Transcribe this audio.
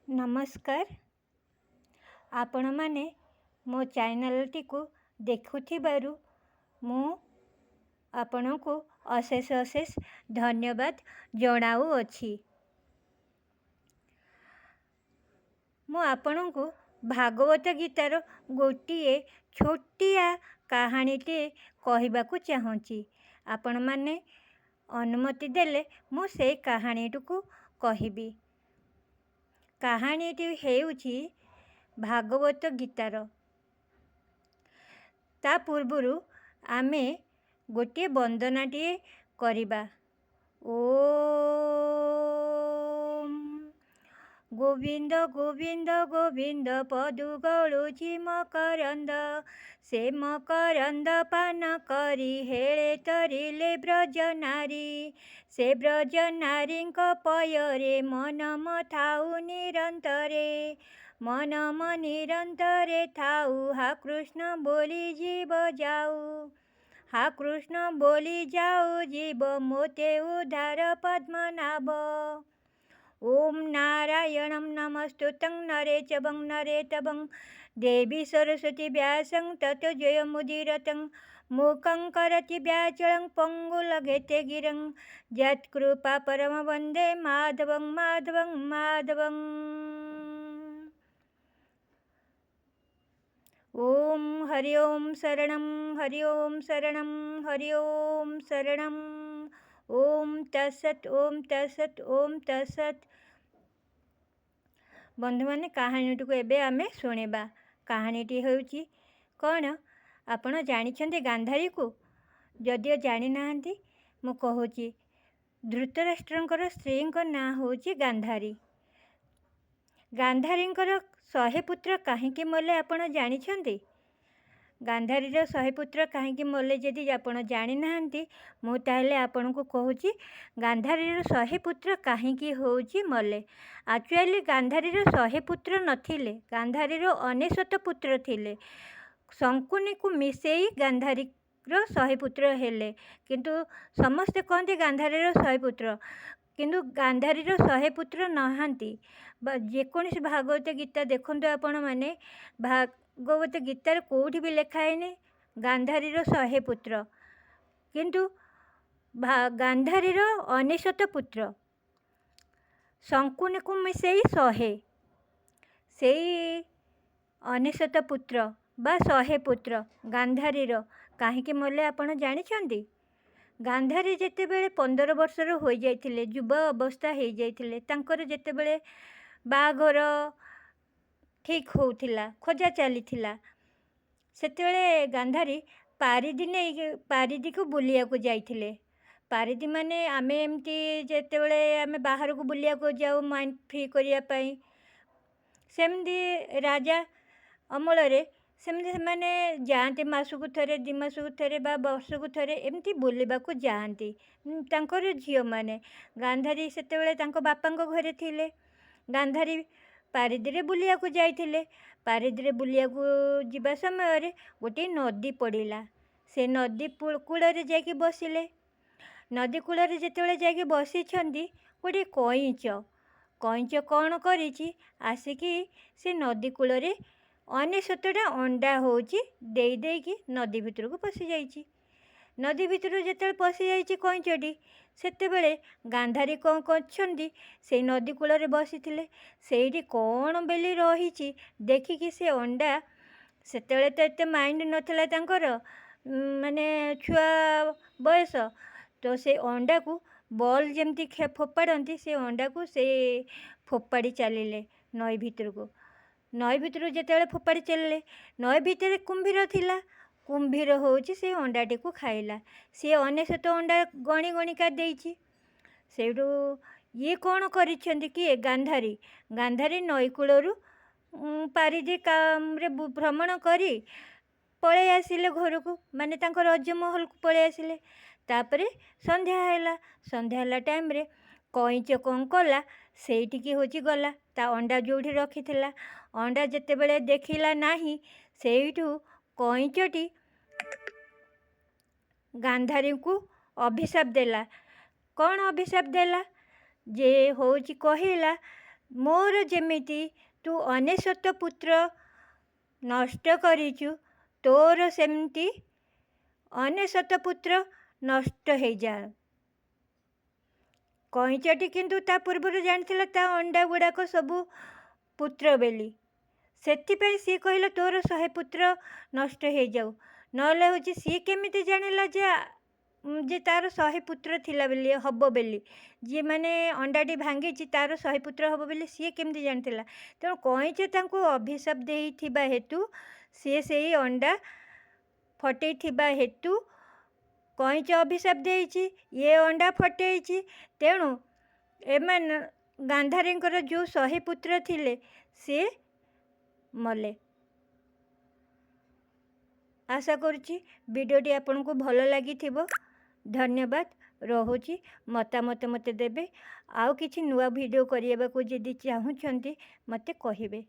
नमस्कार। आपण माने मो चैनल टी को देखुथिबारु मु आपनको अशेष अशेष धन्यवाद जनाऊअछि। मु आपनको भागवत गीतार गोटिए छोटिया कहानीटे कहबाकू चाहूँगी। आपण माने अनुमति देले मु से कहानीटी को कहबी। कहानीटी हेउछि भागवत गीतार। ता पूर्वरु आमे गोटे वंदनाटिए करिबा। ओम गोविंद गोविंद गोविंद पदु गळुछि मकरंद, से मकरंद पान करी हेळे तरिले ब्रज नारी, से ब्रज नारीଙ୍କ पୟରେ मन थाउ निरंतरे, मन निरंतरे थाउ, हा कृष्ण बोली जीव जाऊ, हा कृष्ण बोली जाऊ जीव मोते उद्धार पद्मनाभ। ओम नारायणं नमस्तुतं नरे चवं नरेतवं, देवी सरस्वती व्यासं ततो जयमुदीरतं, मूकं करोति व्याचलं पङ्गुलघेते गिरं, यत्कृपा परम वन्दे माधवं माधवं माधवं। ओम हरि ओम शरणं, हरि ओम शरणं, हरि ओम शरणं। ओम तत्सत, ओम तत्सत, ओम तत्सत। बंधु माने कहानीटी को एबे आमे शुणिबा। कहानीटी होउछि कौन आपण जानिछन्ते गांधारी को? जदिओ जानि नाहंती मु कहूछि। धृतराष्ट्रंकर स्त्रींक नाम होउछि गांधारी। गांधारींकर 100 पुत्र काहेकि मले आपण जानिछन्ते? गांधारीर 100 पुत्र काहेकि मले जदि आपण जानि नाहंती मु ताहेले आपनको कहूछि गांधारीर 100 पुत्र काहेकि होउछि मले। एक्चुअली गांधारीर 100 पुत्र नथिले, गांधारीर 99 पुत्र थिले। शंकुनी को मिसेई गांधारीर 100 पुत्र हेले, किंतु समस्ते कहते गांधारीर 100 पुत्र, किंतु गांधारीर 100 पुत्र नहांती। जेकोसी भागवत गीता देखंतु आपण माने, भागवत गीतार कोठी भी लिखाएने गांधारीर 100 पुत्र, किंतु गांधारीर 99 पुत्र, शंकुनी को मिसेई 100, से 99 पुत्र बा 100 पुत्र गांधारीर काहेकि मले आपण जानिछन्ती? गांधारी जेतेबेले 15 वर्षर हो जाइथिले, युव अवस्था हो जाइथिले, तांकर जेतेबेले बाघर ठीक होउथिला, खोजा चलीथिला, सेतेबेले गांधारी पारिदी को बुलिया को जाइथिले। पारिदी माने आमे एमती जेतेबेले आमे बाहर को बुलिया को जाऊ माइंड फ्री करिया पई, सेमदी राजा अमल रे सेमती माने जाते मासुकु थरे, 2 मासुकु थरे बा वर्षकु थरे एमती बुलिबाकू जाती तांकर झियो माने। गांधारी सेतेबेले तांको बापांको घरे थिले। गांधारी पारिदी रे बुलिया को जाइथिले। पारिदी रे बुलिया को जिबा समय रे गोटे नदी पड़िला। से नदी कूल रे जाके बसिले। नदी कूल रे जेतेबेले जाके बसिछंदी गोटे कईंच कौन करिछि आसिकी से नदी कूल रे 99टा अंडा होउछि देई देई नदी भितर को पसि जाइछि। नदी भितर जेतेबेले पसि जाइछि कईंचटी, सेतेबेले गांधारी कौन करछन्ती से नदी कूल रे बसिथिले। सेठी कौन बेली रहिछि देखिकी से अंडा, सेतेबेले तो एते माइंड नथिला तांकर, माने छुआ बयस, तो से अंडा को बॉल जेमती फोपाड़ती से अंडा को से फोपाड़ी चलिले नई भितर को। नई भितर जेतेबेले फोपाड़ी चलिले, नई भितर कुंभीर थिला। कुंभीर होउछि से अंडाटी को खाइला। से 99 अंडा गणी गणिका देइछि। सेठू ये कौन करिछन्ती कि गांधारी नई कूलरू पारिदी कामरे भ्रमण करी पळे आसिले घर को, माने तांको रजमहल को पळे आसिले। तापरे संध्या हैला टाइम रे कईंच कौन कला सेठिकी होची गला ता अंडा जोठी रखिथिला। अंडा जेतेबेले देखिला नाही, सेठू कईंचटी गांधारी को अभिशाप देला। कौन अभिशाप देला जे होची कहिला ମୋର ଯେମିତି ତୁ 99 ପୁତ୍ର ନଷ୍ଟ କରିଛୁ, ତୋର ସେମିତି 99 ପୁତ୍ର ନଷ୍ଟ ହେଇଯାଉ। କଇଁଚଟି କିନ୍ତୁ ତା ପୂର୍ବରୁ ଜାଣିଥିଲା ତା ଅଣ୍ଡା ଗୁଡ଼ାକ ସବୁ ପୁତ୍ର ବୋଲି। ସେଥିପାଇଁ ସିଏ କହିଲା ତୋର 100 ପୁତ୍ର ନଷ୍ଟ ହେଇଯାଉ। ନହେଲେ ହେଉଛି ସିଏ କେମିତି ଜାଣିଲା ଯେ ତାର 100 ପୁତ୍ର ଥିଲା ବୋଲି, ହବ ବୋଲି। ଯିଏ ମାନେ ଅଣ୍ଡାଟି ଭାଙ୍ଗିଛି ତାର 100 ପୁତ୍ର ହବ ବୋଲି ସିଏ କେମିତି ଜାଣିଥିଲା? ତେଣୁ କଇଁଛ ତାଙ୍କୁ ଅଭିଶାପ ଦେଇଥିବା ହେତୁ ସିଏ ସେଇ ଅଣ୍ଡା ଫଟେଇଥିବା ହେତୁ କଇଁଛ ଅଭିଶାପ ଦେଇଛି, ଇଏ ଅଣ୍ଡା ଫଟେଇଛି। ତେଣୁ ଏମାନେ ଗାନ୍ଧାରୀଙ୍କର ଯେଉଁ 100 ପୁତ୍ର ଥିଲେ ସିଏ ମଲେ। ଆଶା କରୁଛି ଭିଡ଼ିଓଟି ଆପଣଙ୍କୁ ଭଲ ଲାଗିଥିବ। ଧନ୍ୟବାଦ। ରହୁଛି। ମତାମତ ମୋତେ ଦେବେ। ଆଉ କିଛି ନୂଆ ଭିଡ଼ିଓ କରିବାକୁ ଯଦି ଚାହୁଁଛନ୍ତି ମୋତେ କହିବେ।